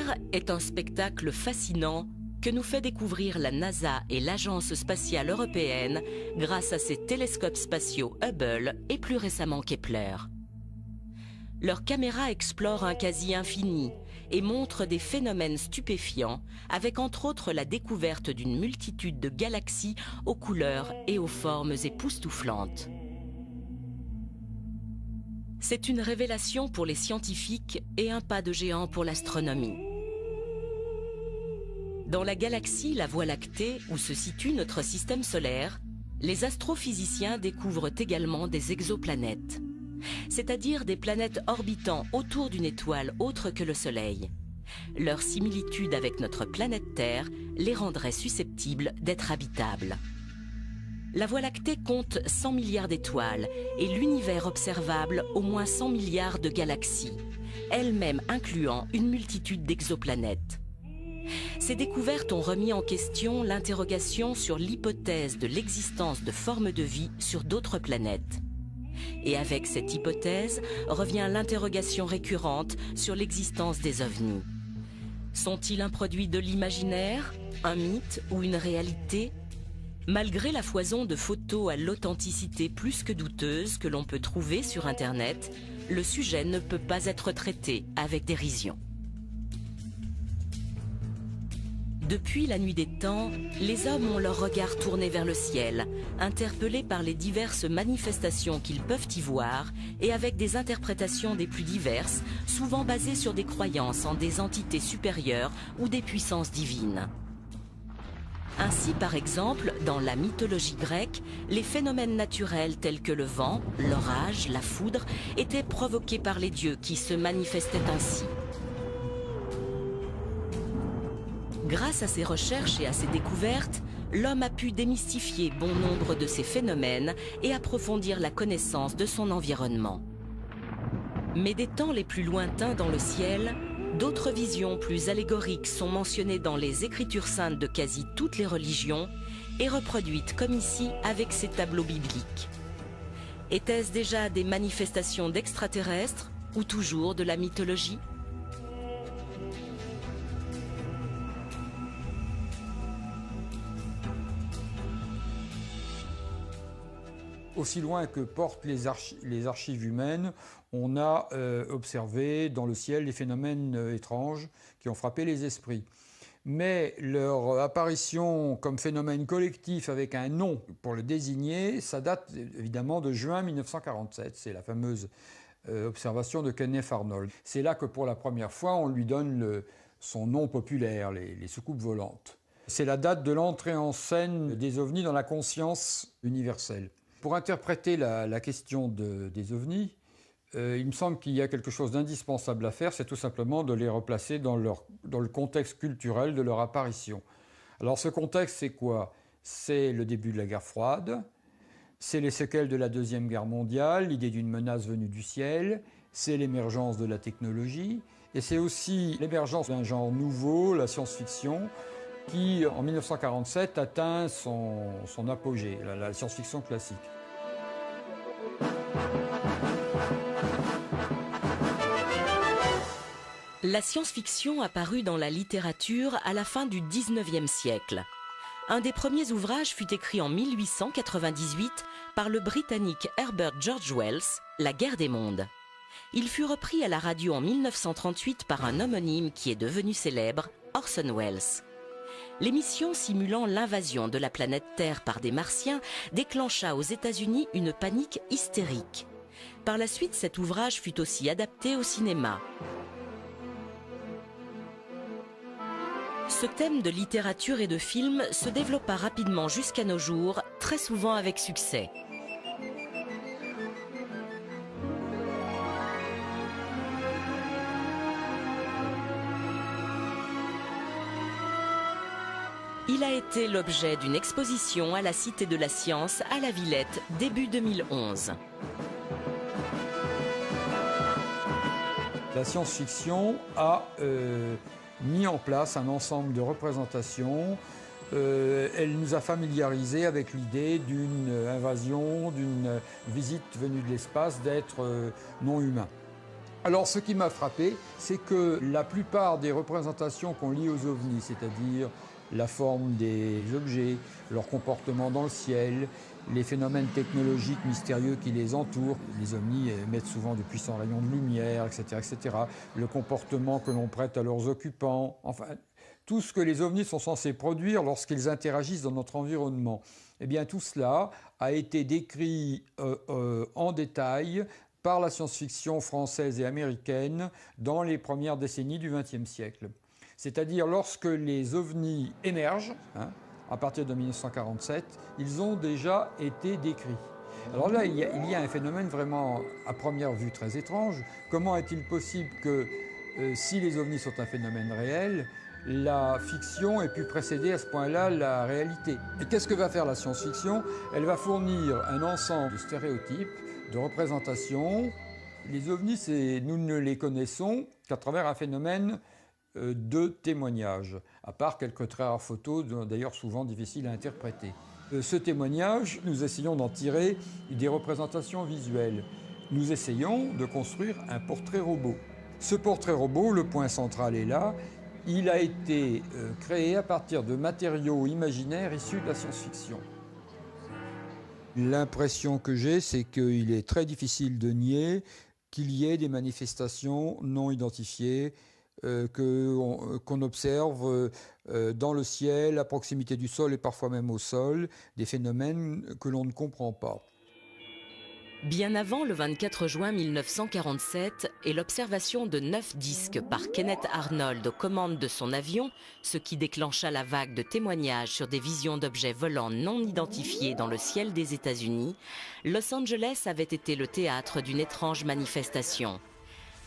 L'univers est un spectacle fascinant que nous fait découvrir la NASA et l'Agence spatiale européenne grâce à ses télescopes spatiaux Hubble et plus récemment Kepler. Leurs caméras explorent un quasi-infini et montrent des phénomènes stupéfiants avec entre autres la découverte d'une multitude de galaxies aux couleurs et aux formes époustouflantes. C'est une révélation pour les scientifiques et un pas de géant pour l'astronomie. Dans la galaxie la Voie lactée, où se situe notre système solaire, les astrophysiciens découvrent également des exoplanètes, c'est-à-dire des planètes orbitant autour d'une étoile autre que le Soleil. Leur similitude avec notre planète Terre les rendrait susceptibles d'être habitables. La Voie lactée compte 100 milliards d'étoiles et l'univers observable au moins 100 milliards de galaxies, elles-mêmes incluant une multitude d'exoplanètes. Ces découvertes ont remis en question l'interrogation sur l'hypothèse de l'existence de formes de vie sur d'autres planètes. Et avec cette hypothèse revient l'interrogation récurrente sur l'existence des ovnis. Sont-ils un produit de l'imaginaire, un mythe ou une réalité ? Malgré la foison de photos à l'authenticité plus que douteuse que l'on peut trouver sur Internet, le sujet ne peut pas être traité avec dérision. Depuis la nuit des temps, les hommes ont leur regard tourné vers le ciel, interpellés par les diverses manifestations qu'ils peuvent y voir et avec des interprétations des plus diverses, souvent basées sur des croyances en des entités supérieures ou des puissances divines. Ainsi, par exemple, dans la mythologie grecque, les phénomènes naturels tels que le vent, l'orage, la foudre étaient provoqués par les dieux qui se manifestaient ainsi. Grâce à ces recherches et à ces découvertes, l'homme a pu démystifier bon nombre de ces phénomènes et approfondir la connaissance de son environnement. Mais des temps les plus lointains dans le ciel, d'autres visions plus allégoriques sont mentionnées dans les Écritures saintes de quasi toutes les religions et reproduites comme ici avec ces tableaux bibliques. Étaient-ce déjà des manifestations d'extraterrestres ou toujours de la mythologie ? Aussi loin que portent les archives humaines, on a observé dans le ciel des phénomènes étranges qui ont frappé les esprits. Mais leur apparition comme phénomène collectif avec un nom pour le désigner, ça date évidemment de juin 1947. C'est la fameuse observation de Kenneth Arnold. C'est là que pour la première fois on lui donne son nom populaire, les soucoupes volantes. C'est la date de l'entrée en scène des ovnis dans la conscience universelle. Pour interpréter la question des ovnis, il me semble qu'il y a quelque chose d'indispensable à faire, c'est tout simplement de les replacer dans le contexte culturel de leur apparition. Alors ce contexte, c'est quoi? C'est le début de la guerre froide, c'est les séquelles de la Deuxième Guerre mondiale, l'idée d'une menace venue du ciel, c'est l'émergence de la technologie, et c'est aussi l'émergence d'un genre nouveau, la science-fiction, qui, en 1947, atteint son apogée, la science-fiction classique. La science-fiction apparut dans la littérature à la fin du XIXe siècle. Un des premiers ouvrages fut écrit en 1898 par le Britannique Herbert George Wells, La guerre des mondes. Il fut repris à la radio en 1938 par un homonyme qui est devenu célèbre, Orson Welles. L'émission simulant l'invasion de la planète Terre par des Martiens déclencha aux États-Unis une panique hystérique. Par la suite, cet ouvrage fut aussi adapté au cinéma. Ce thème de littérature et de film se développa rapidement jusqu'à nos jours, très souvent avec succès. Il a été l'objet d'une exposition à la Cité de la Science à la Villette début 2011. La science-fiction a mis en place un ensemble de représentations. Elle nous a familiarisés avec l'idée d'une invasion, d'une visite venue de l'espace d'êtres non humains. Alors, ce qui m'a frappé, c'est que la plupart des représentations qu'on lit aux ovnis, c'est-à-dire la forme des objets, leur comportement dans le ciel, les phénomènes technologiques mystérieux qui les entourent, les ovnis émettent souvent de puissants rayons de lumière, etc., le comportement que l'on prête à leurs occupants, enfin, tout ce que les ovnis sont censés produire lorsqu'ils interagissent dans notre environnement. Eh bien, tout cela a été décrit en détail par la science-fiction française et américaine dans les premières décennies du XXe siècle. C'est-à-dire lorsque les ovnis émergent, à partir de 1947, ils ont déjà été décrits. Alors là, il y a un phénomène vraiment, à première vue, très étrange. Comment est-il possible que, si les ovnis sont un phénomène réel, la fiction ait pu précéder à ce point-là la réalité? Et qu'est-ce que va faire la science-fiction? Elle va fournir un ensemble de stéréotypes, de représentations. Les ovnis, nous ne les connaissons qu'à travers un phénomène de témoignage, à part quelques très rares photos, d'ailleurs souvent difficiles à interpréter. Ce témoignage, nous essayons d'en tirer des représentations visuelles. Nous essayons de construire un portrait robot. Ce portrait robot, le point central est là, il a été créé à partir de matériaux imaginaires issus de la science-fiction. L'impression que j'ai, c'est qu'il est très difficile de nier qu'il y ait des manifestations non identifiées, qu'on observe dans le ciel, à proximité du sol et parfois même au sol, des phénomènes que l'on ne comprend pas. Bien avant le 24 juin 1947 et l'observation de 9 disques par Kenneth Arnold aux commandes de son avion, ce qui déclencha la vague de témoignages sur des visions d'objets volants non identifiés dans le ciel des États-Unis, Los Angeles avait été le théâtre d'une étrange manifestation.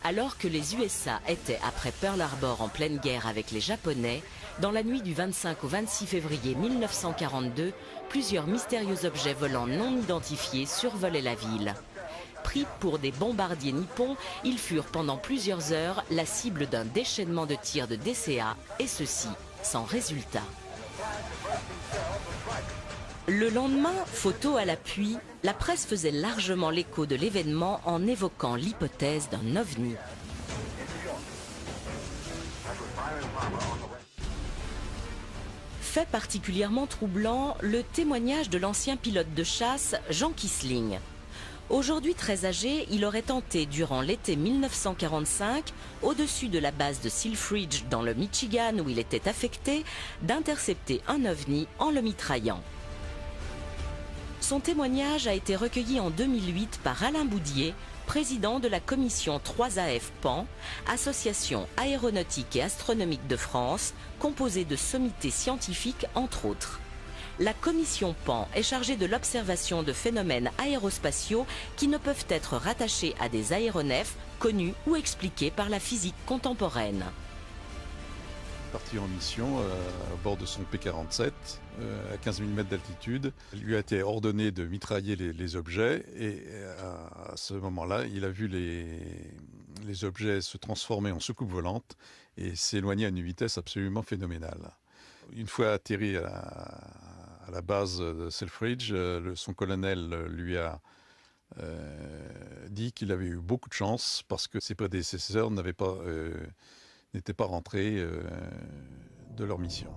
Alors que les USA étaient, après Pearl Harbor, en pleine guerre avec les Japonais, dans la nuit du 25 au 26 février 1942, plusieurs mystérieux objets volants non identifiés survolaient la ville. Pris pour des bombardiers nippons, ils furent pendant plusieurs heures la cible d'un déchaînement de tirs de DCA, et ceci sans résultat. Le lendemain, photo à l'appui, la presse faisait largement l'écho de l'événement en évoquant l'hypothèse d'un ovni. Fait particulièrement troublant, le témoignage de l'ancien pilote de chasse Jean Kissling. Aujourd'hui très âgé, il aurait tenté durant l'été 1945, au-dessus de la base de Selfridge dans le Michigan où il était affecté, d'intercepter un ovni en le mitraillant. Son témoignage a été recueilli en 2008 par Alain Boudier, président de la commission 3AF PAN, Association aéronautique et astronomique de France, composée de sommités scientifiques entre autres. La commission PAN est chargée de l'observation de phénomènes aérospatiaux qui ne peuvent être rattachés à des aéronefs connus ou expliqués par la physique contemporaine. Parti en mission à bord de son P-47 à 15 000 mètres d'altitude. Il lui a été ordonné de mitrailler les objets et à ce moment-là, il a vu les objets se transformer en soucoupes volantes et s'éloigner à une vitesse absolument phénoménale. Une fois atterri à la base de Selfridge, son colonel lui a dit qu'il avait eu beaucoup de chance parce que ses prédécesseurs n'étaient pas rentrés de leur mission.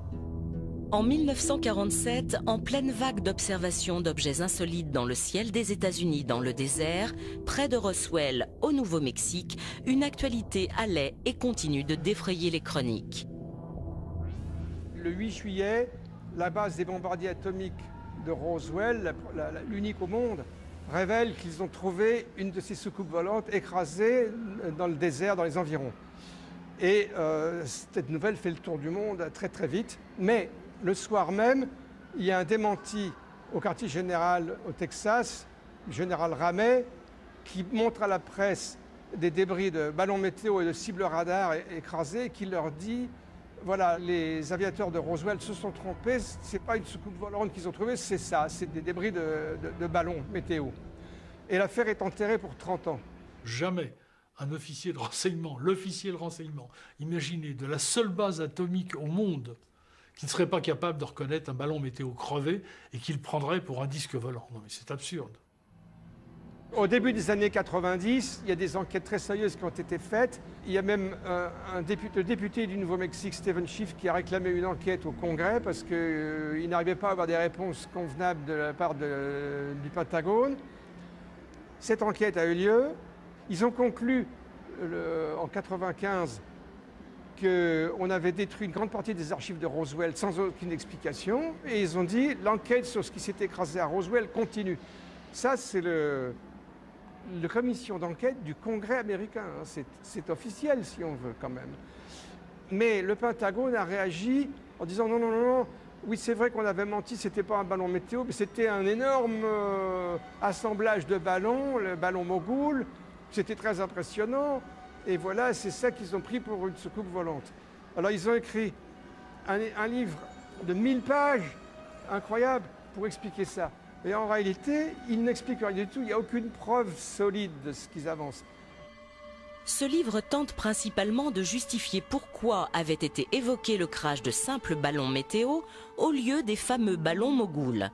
En 1947, en pleine vague d'observation d'objets insolites dans le ciel des États-Unis dans le désert, près de Roswell, au Nouveau-Mexique, une actualité allait et continue de défrayer les chroniques. Le 8 juillet, la base des bombardiers atomiques de Roswell, l'unique au monde, révèle qu'ils ont trouvé une de ces soucoupes volantes écrasée dans le désert, dans les environs. Et cette nouvelle fait le tour du monde très très vite. Mais le soir même, il y a un démenti au quartier général au Texas, le général Ramey, qui montre à la presse des débris de ballons météo et de cibles radars écrasés, qui leur dit voilà, les aviateurs de Roswell se sont trompés, c'est pas une soucoupe volante qu'ils ont trouvée, c'est ça, c'est des débris de ballons météo. Et l'affaire est enterrée pour 30 ans. Jamais un officier de renseignement, l'officier de renseignement, imaginez, de la seule base atomique au monde, qui ne serait pas capable de reconnaître un ballon météo crevé et qu'il prendrait pour un disque volant. Non mais c'est absurde. Au début des années 90, il y a des enquêtes très sérieuses qui ont été faites. Il y a même le député du Nouveau-Mexique, Stephen Schiff, qui a réclamé une enquête au Congrès parce qu'il n'arrivait pas à avoir des réponses convenables de la part du Pentagone. Cette enquête a eu lieu. Ils ont conclu en 1995 qu'on avait détruit une grande partie des archives de Roswell sans aucune explication. Et ils ont dit l'enquête sur ce qui s'est écrasé à Roswell continue. Ça, c'est la commission d'enquête du Congrès américain. C'est officiel, si on veut, quand même. Mais le Pentagone a réagi en disant non, non, non, non. Oui, c'est vrai qu'on avait menti, c'était pas un ballon météo, mais c'était un énorme assemblage de ballons, le ballon Mogul. C'était très impressionnant. Et voilà, c'est ça qu'ils ont pris pour une soucoupe volante. Alors, ils ont écrit un livre de 1000 pages, incroyable, pour expliquer ça. Et en réalité, ils n'expliquent rien du tout. Il n'y a aucune preuve solide de ce qu'ils avancent. Ce livre tente principalement de justifier pourquoi avait été évoqué le crash de simples ballons météo au lieu des fameux ballons Mogul.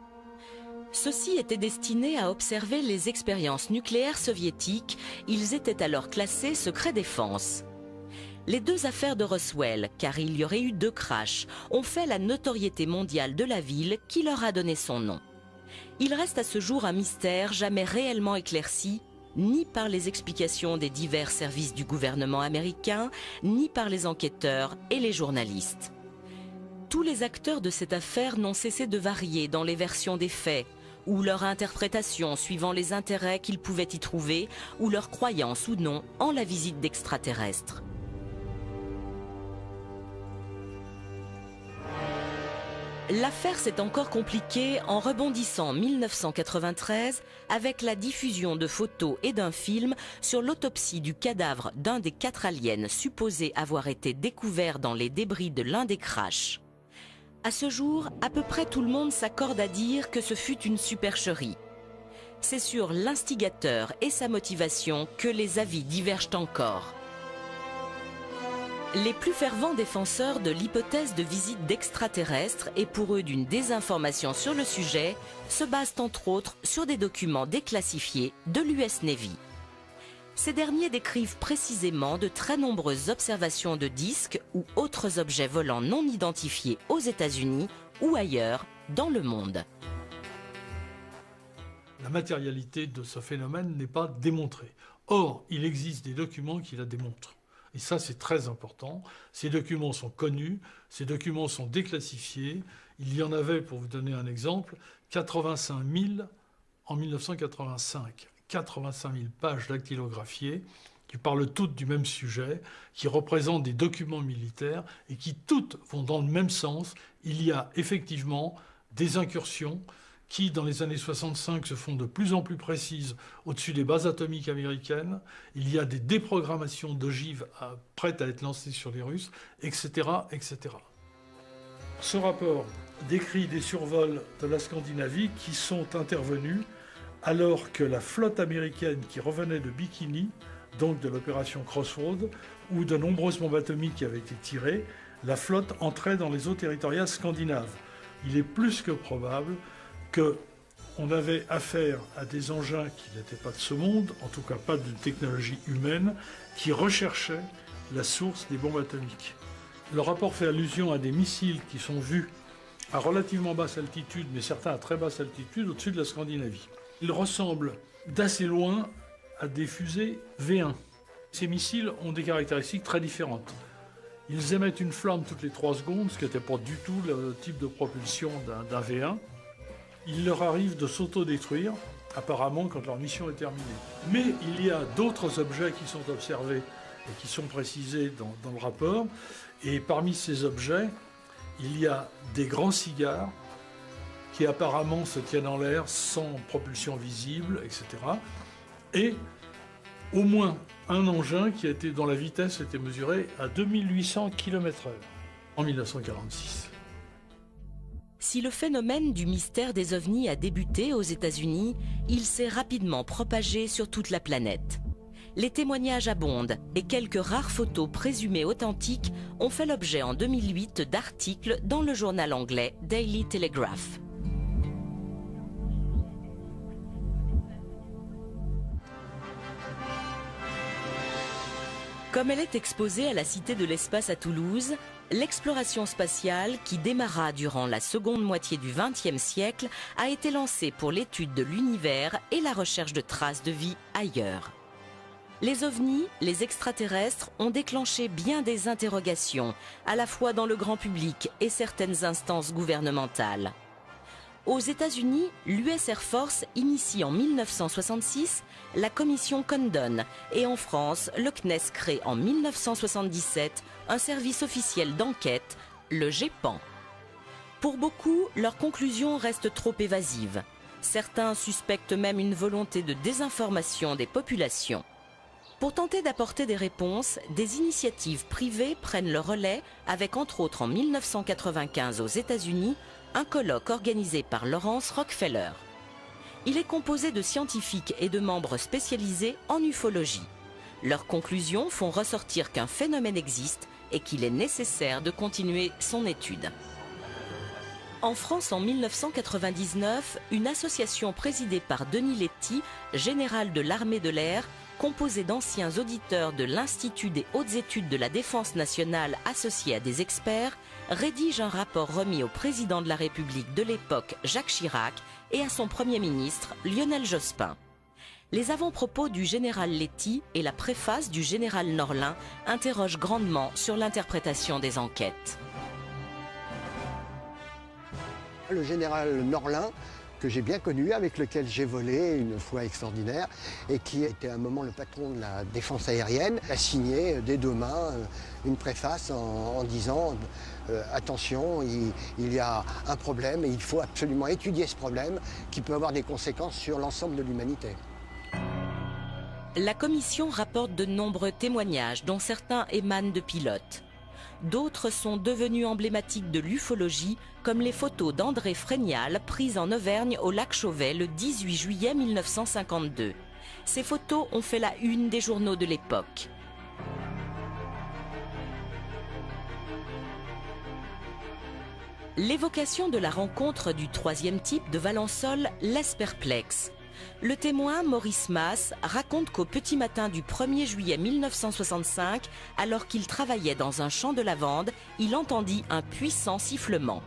Ceux-ci étaient destinés à observer les expériences nucléaires soviétiques. Ils étaient alors classés secret défense. Les deux affaires de Roswell, car il y aurait eu 2 crashs, ont fait la notoriété mondiale de la ville qui leur a donné son nom. Il reste à ce jour un mystère jamais réellement éclairci, ni par les explications des divers services du gouvernement américain, ni par les enquêteurs et les journalistes. Tous les acteurs de cette affaire n'ont cessé de varier dans les versions des faits, ou leur interprétation suivant les intérêts qu'ils pouvaient y trouver, ou leur croyance ou non en la visite d'extraterrestres. L'affaire s'est encore compliquée en rebondissant en 1993 avec la diffusion de photos et d'un film sur l'autopsie du cadavre d'un des 4 aliens supposés avoir été découverts dans les débris de l'un des crashs. À ce jour, à peu près tout le monde s'accorde à dire que ce fut une supercherie. C'est sur l'instigateur et sa motivation que les avis divergent encore. Les plus fervents défenseurs de l'hypothèse de visite d'extraterrestres et pour eux d'une désinformation sur le sujet se basent entre autres sur des documents déclassifiés de l'US Navy. Ces derniers décrivent précisément de très nombreuses observations de disques ou autres objets volants non identifiés aux États-Unis ou ailleurs dans le monde. La matérialité de ce phénomène n'est pas démontrée. Or, il existe des documents qui la démontrent. Et ça, c'est très important. Ces documents sont connus, ces documents sont déclassifiés. Il y en avait, pour vous donner un exemple, 85 000 en 1985. 85 000 pages dactylographiées qui parlent toutes du même sujet, qui représentent des documents militaires et qui toutes vont dans le même sens. Il y a effectivement des incursions qui, dans les années 65, se font de plus en plus précises au-dessus des bases atomiques américaines. Il y a des déprogrammations d'ogives prêtes à être lancées sur les Russes, etc., etc. Ce rapport décrit des survols de la Scandinavie qui sont intervenus alors que la flotte américaine qui revenait de Bikini, donc de l'opération Crossroad, où de nombreuses bombes atomiques qui avaient été tirées, la flotte entrait dans les eaux territoriales scandinaves. Il est plus que probable qu'on avait affaire à des engins qui n'étaient pas de ce monde, en tout cas pas de technologie humaine, qui recherchaient la source des bombes atomiques. Le rapport fait allusion à des missiles qui sont vus à relativement basse altitude, mais certains à très basse altitude, au-dessus de la Scandinavie. Ils ressemblent d'assez loin à des fusées V1. Ces missiles ont des caractéristiques très différentes. Ils émettent une flamme toutes les 3 secondes, ce qui n'était pas du tout le type de propulsion d'un V1. Il leur arrive de s'autodétruire, apparemment quand leur mission est terminée. Mais il y a d'autres objets qui sont observés et qui sont précisés dans le rapport. Et parmi ces objets, il y a des grands cigares qui apparemment se tiennent en l'air sans propulsion visible, etc. Et au moins un engin dont la vitesse était mesurée à 2800 km/h en 1946. Si le phénomène du mystère des ovnis a débuté aux États-Unis, il s'est rapidement propagé sur toute la planète. Les témoignages abondent et quelques rares photos présumées authentiques ont fait l'objet en 2008 d'articles dans le journal anglais Daily Telegraph. Comme elle est exposée à la Cité de l'Espace à Toulouse, l'exploration spatiale, qui démarra durant la seconde moitié du XXe siècle, a été lancée pour l'étude de l'univers et la recherche de traces de vie ailleurs. Les ovnis, les extraterrestres, ont déclenché bien des interrogations, à la fois dans le grand public et certaines instances gouvernementales. Aux États-Unis, l'US Air Force initie en 1966 la commission Condon et en France, le CNES crée en 1977 un service officiel d'enquête, le GEPAN. Pour beaucoup, leurs conclusions restent trop évasives. Certains suspectent même une volonté de désinformation des populations. Pour tenter d'apporter des réponses, des initiatives privées prennent le relais avec entre autres en 1995 aux États-Unis un colloque organisé par Laurance Rockefeller. Il est composé de scientifiques et de membres spécialisés en ufologie. Leurs conclusions font ressortir qu'un phénomène existe et qu'il est nécessaire de continuer son étude. En France, en 1999, une association présidée par Denis Letty, général de l'armée de l'air, composée d'anciens auditeurs de l'Institut des hautes études de la défense nationale associés à des experts, rédige un rapport remis au président de la République de l'époque, Jacques Chirac, et à son Premier ministre, Lionel Jospin. Les avant-propos du général Letty et la préface du général Norlin interrogent grandement sur l'interprétation des enquêtes. Le général Norlin, que j'ai bien connu, avec lequel j'ai volé une fois extraordinaire, et qui était à un moment le patron de la défense aérienne, a signé des deux mains une préface en disant attention, il y a un problème et il faut absolument étudier ce problème qui peut avoir des conséquences sur l'ensemble de l'humanité. La commission rapporte de nombreux témoignages, dont certains émanent de pilotes. D'autres sont devenus emblématiques de l'ufologie, comme les photos d'André Frénial prises en Auvergne au lac Chauvet le 18 juillet 1952. Ces photos ont fait la une des journaux de l'époque. L'évocation de la rencontre du troisième type de Valençol laisse perplexe. Le témoin, Maurice Masse, raconte qu'au petit matin du 1er juillet 1965, alors qu'il travaillait dans un champ de lavande, il entendit un puissant sifflement.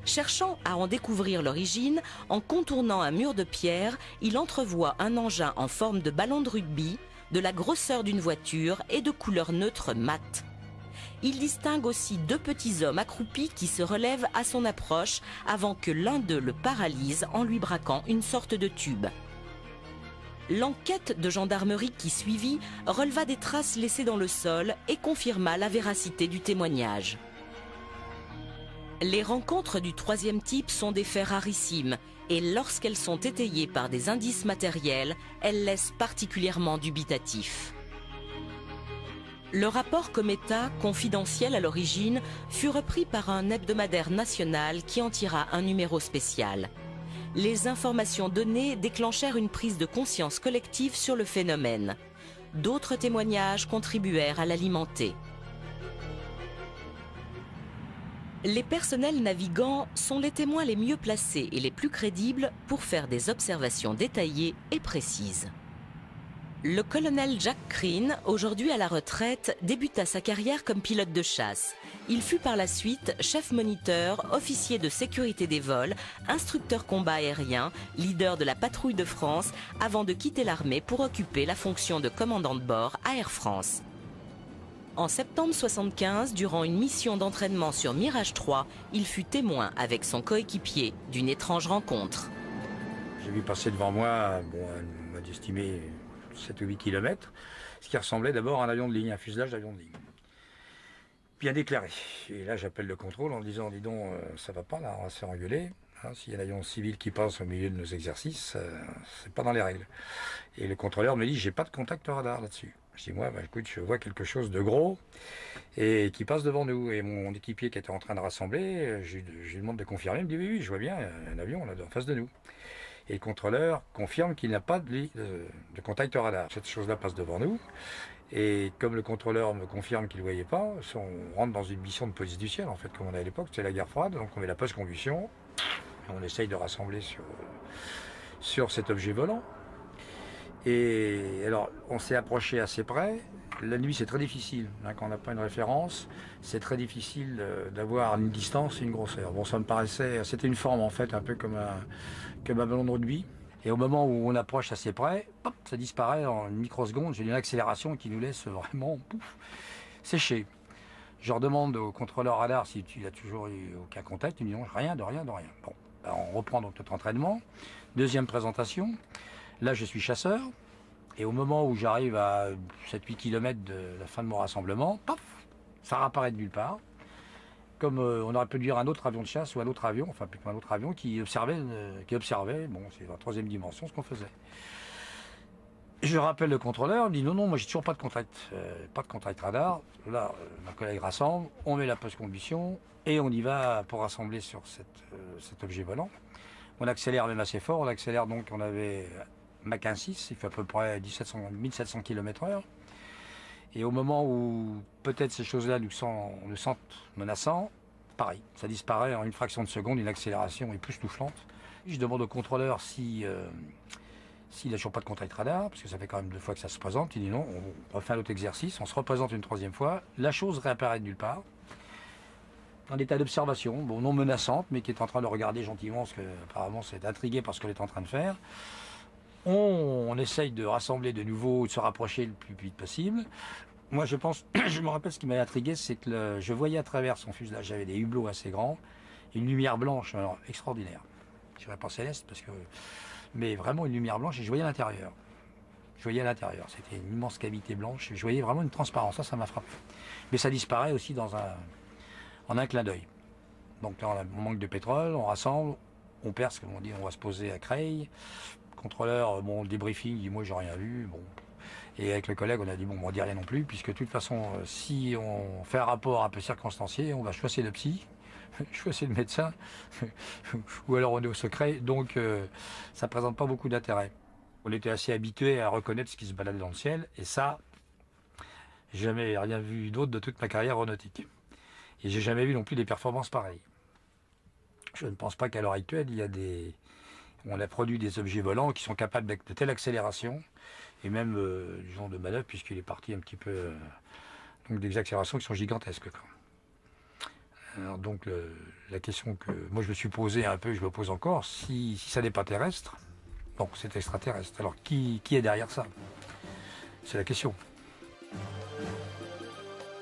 Cherchant à en découvrir l'origine, en contournant un mur de pierre, il entrevoit un engin en forme de ballon de rugby, de la grosseur d'une voiture et de couleur neutre mate. Il distingue aussi deux petits hommes accroupis qui se relèvent à son approche avant que l'un d'eux le paralyse en lui braquant une sorte de tube. L'enquête de gendarmerie qui suivit releva des traces laissées dans le sol et confirma la véracité du témoignage. Les rencontres du troisième type sont des faits rarissimes et lorsqu'elles sont étayées par des indices matériels, elles laissent particulièrement dubitatifs. Le rapport Cometa, confidentiel à l'origine, fut repris par un hebdomadaire national qui en tira un numéro spécial. Les informations données déclenchèrent une prise de conscience collective sur le phénomène. D'autres témoignages contribuèrent à l'alimenter. Les personnels navigants sont les témoins les mieux placés et les plus crédibles pour faire des observations détaillées et précises. Le colonel Jack Crean, aujourd'hui à la retraite, débuta sa carrière comme pilote de chasse. Il fut par la suite chef moniteur, officier de sécurité des vols, instructeur combat aérien, leader de la patrouille de France, avant de quitter l'armée pour occuper la fonction de commandant de bord à Air France. En septembre 1975, durant une mission d'entraînement sur Mirage 3, il fut témoin avec son coéquipier d'une étrange rencontre. J'ai vu passer devant moi, on m'a estimé 7 ou 8 km, ce qui ressemblait d'abord à un avion de ligne, un fuselage d'avion de ligne. Bien déclaré. Et là, j'appelle le contrôle en disant, dis donc, ça va pas là, on va se faire engueuler. Hein, s'il y a un avion civil qui passe au milieu de nos exercices, c'est pas dans les règles. Et le contrôleur me dit, j'ai pas de contact radar là-dessus. Je dis, moi, écoute, je vois quelque chose de gros et qui passe devant nous. Et mon équipier qui était en train de rassembler, je lui demande de confirmer, il me dit, oui, je vois bien, un avion là en face de nous. Et le contrôleur confirme qu'il n'a pas de contact radar. Cette chose-là passe devant nous. Et comme le contrôleur me confirme qu'il ne voyait pas, on rentre dans une mission de police du ciel, en fait, comme on a à l'époque, c'était la guerre froide. Donc on met la post-combustion, et on essaye de rassembler sur cet objet volant. Et alors, on s'est approché assez près. La nuit, c'est très difficile. Hein, quand on n'a pas une référence, c'est très difficile d'avoir une distance et une grosseur. Bon, ça me paraissait... C'était une forme, en fait, un peu comme un ballon de rugby. Et au moment où on approche assez près, hop, ça disparaît en une microseconde. J'ai une accélération qui nous laisse vraiment sécher. Je redemande au contrôleur radar s'il a toujours eu aucun contact. Il me dit non, rien, de rien, de rien. Bon, ben on reprend donc notre entraînement. Deuxième présentation. Là, je suis chasseur. Et au moment où j'arrive à 7-8 km de la fin de mon rassemblement, paf, ça réapparaît de nulle part. Comme on aurait pu dire un autre avion de chasse ou un autre avion, enfin plutôt un autre avion qui observait, bon, c'est la troisième dimension ce qu'on faisait. Je rappelle le contrôleur, il me dit non, moi j'ai toujours pas de contact radar. Là, ma collègue rassemble, on met la post-combustion et on y va pour rassembler sur cet objet volant. On accélère même assez fort, on accélère donc, on avait Mach 1.6, il fait à peu près 1700 km/h. Et au moment où peut-être ces choses-là nous sentent menaçants, pareil, ça disparaît en une fraction de seconde, une accélération époustouflante. Je demande au contrôleur s'il n'a toujours pas de contact radar, parce que ça fait quand même 2 fois que ça se présente. Il dit non, on refait un autre exercice, on se représente une 3e fois. La chose réapparaît de nulle part, en état d'observation, bon, non menaçante, mais qui est en train de regarder gentiment, parce qu'apparemment c'est intrigué par ce qu'elle est en train de faire. On essaye de rassembler de nouveau, de se rapprocher le plus vite possible. Moi, je me rappelle ce qui m'a intrigué, c'est que je voyais à travers son fuselage, j'avais des hublots assez grands, une lumière blanche, alors, extraordinaire. Je ne dirais pas céleste, mais vraiment une lumière blanche, et je voyais à l'intérieur. C'était une immense cavité blanche, et je voyais vraiment une transparence, ça m'a frappé. Mais ça disparaît aussi en un clin d'œil. Donc là, on manque de pétrole, on rassemble, on perce, comme on dit, on va se poser à Creil. Contrôleur, bon, le débriefing, il dit moi j'ai rien vu, bon. Et avec le collègue, on a dit bon, on dit rien non plus, puisque de toute façon, si on fait un rapport un peu circonstancié, on va choisir le psy, choisir le médecin, ou alors on est au secret, donc ça ne présente pas beaucoup d'intérêt. On était assez habitué à reconnaître ce qui se baladait dans le ciel, et ça, jamais rien vu d'autre de toute ma carrière aéronautique. Et j'ai jamais vu non plus des performances pareilles. Je ne pense pas qu'à l'heure actuelle, on a produit des objets volants qui sont capables de telle accélération et même du genre de manœuvre, puisqu'il est parti un petit peu donc des accélérations qui sont gigantesques. Alors donc la question que moi je me suis posée un peu, je me pose encore, si ça n'est pas terrestre, donc c'est extraterrestre. Alors qui est derrière ça? C'est la question.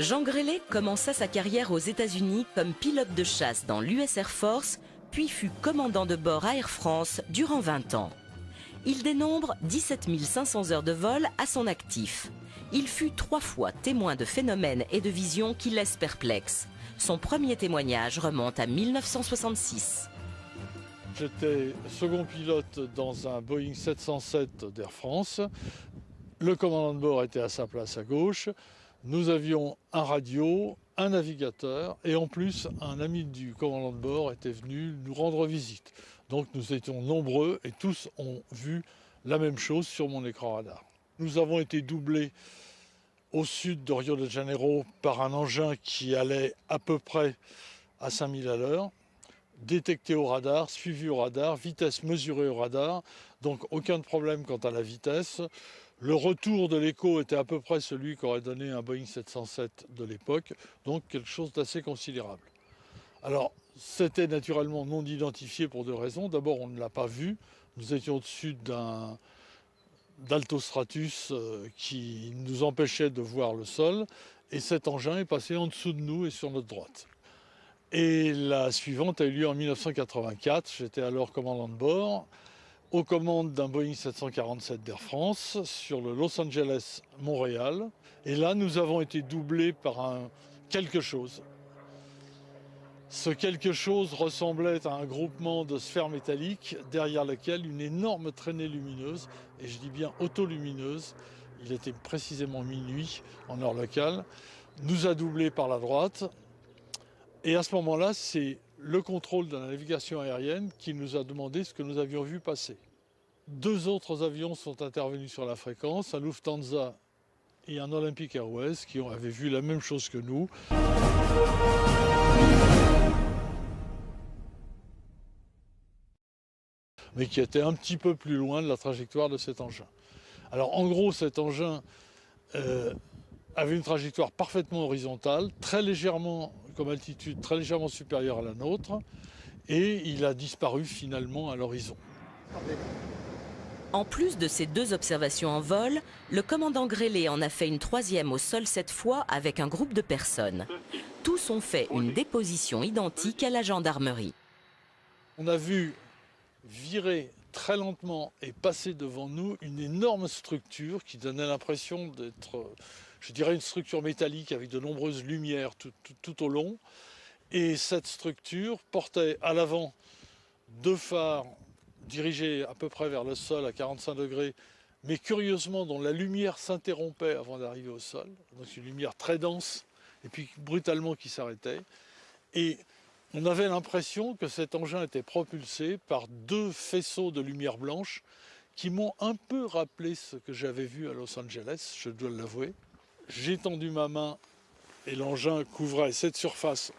Jean Grellet commença sa carrière aux États-Unis comme pilote de chasse dans l'US Air Force, puis fut commandant de bord à Air France durant 20 ans. Il dénombre 17 500 heures de vol à son actif. Il fut 3 fois témoin de phénomènes et de visions qui laissent perplexe. Son premier témoignage remonte à 1966. J'étais second pilote dans un Boeing 707 d'Air France. Le commandant de bord était à sa place à gauche. Nous avions un radio, un navigateur et en plus un ami du commandant de bord était venu nous rendre visite. Donc nous étions nombreux et tous ont vu la même chose sur mon écran radar. Nous avons été doublés au sud de Rio de Janeiro par un engin qui allait à peu près à 5000 à l'heure, détecté au radar, suivi au radar, vitesse mesurée au radar, donc aucun problème quant à la vitesse. Le retour de l'écho était à peu près celui qu'aurait donné un Boeing 707 de l'époque, donc quelque chose d'assez considérable. Alors, c'était naturellement non identifié pour 2 raisons. D'abord, on ne l'a pas vu. Nous étions au-dessus d'altostratus qui nous empêchait de voir le sol. Et cet engin est passé en dessous de nous et sur notre droite. Et la suivante a eu lieu en 1984. J'étais alors commandant de bord, aux commandes d'un Boeing 747 d'Air France sur le Los Angeles-Montréal. Et là, nous avons été doublés par quelque chose. Ce quelque chose ressemblait à un groupement de sphères métalliques derrière lequel une énorme traînée lumineuse, et je dis bien autolumineuse, il était précisément minuit en heure locale, nous a doublés par la droite. Et à ce moment-là, c'est le contrôle de la navigation aérienne qui nous a demandé ce que nous avions vu passer. 2 autres avions sont intervenus sur la fréquence, un Lufthansa et un Olympic Airways qui avaient vu la même chose que nous. Mais qui étaient un petit peu plus loin de la trajectoire de cet engin. Alors en gros, cet engin avait une trajectoire parfaitement horizontale, très légèrement, comme altitude, très légèrement supérieure à la nôtre, et il a disparu finalement à l'horizon. En plus de ces 2 observations en vol, le commandant Grélé en a fait une 3e au sol cette fois avec un groupe de personnes. Tous ont fait une déposition identique à la gendarmerie. On a vu virer très lentement et passer devant nous une énorme structure qui donnait l'impression d'être, je dirais, une structure métallique avec de nombreuses lumières tout au long. Et cette structure portait à l'avant 2 phares dirigés à peu près vers le sol à 45 degrés, mais curieusement dont la lumière s'interrompait avant d'arriver au sol. Donc une lumière très dense et puis brutalement qui s'arrêtait. Et on avait l'impression que cet engin était propulsé par 2 faisceaux de lumière blanche qui m'ont un peu rappelé ce que j'avais vu à Los Angeles, je dois l'avouer. J'ai tendu ma main et l'engin couvrait cette surface,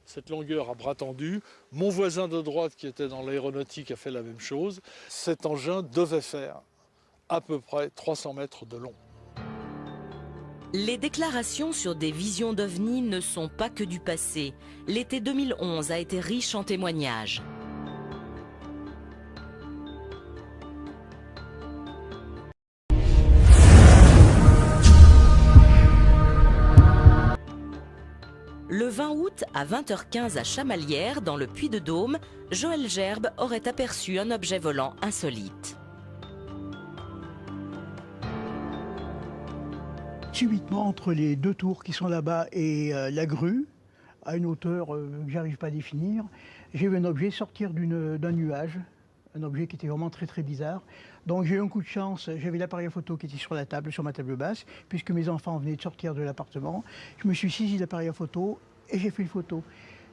cette longueur à bras tendu. Mon voisin de droite qui était dans l'aéronautique a fait la même chose. Cet engin devait faire à peu près 300 mètres de long. Les déclarations sur des visions d'OVNI ne sont pas que du passé. L'été 2011 a été riche en témoignages. Le 20 août, à 20h15 à Chamalières, dans le Puy-de-Dôme, Joël Gerbe aurait aperçu un objet volant insolite. Subitement, entre les 2 tours qui sont là-bas et la grue, à une hauteur que j'arrive pas à définir, j'ai vu un objet sortir d'un nuage, un objet qui était vraiment très très bizarre. Donc j'ai eu un coup de chance, j'avais l'appareil photo qui était sur la table, sur ma table basse, puisque mes enfants venaient de sortir de l'appartement. Je me suis saisi de l'appareil photo et j'ai fait une photo.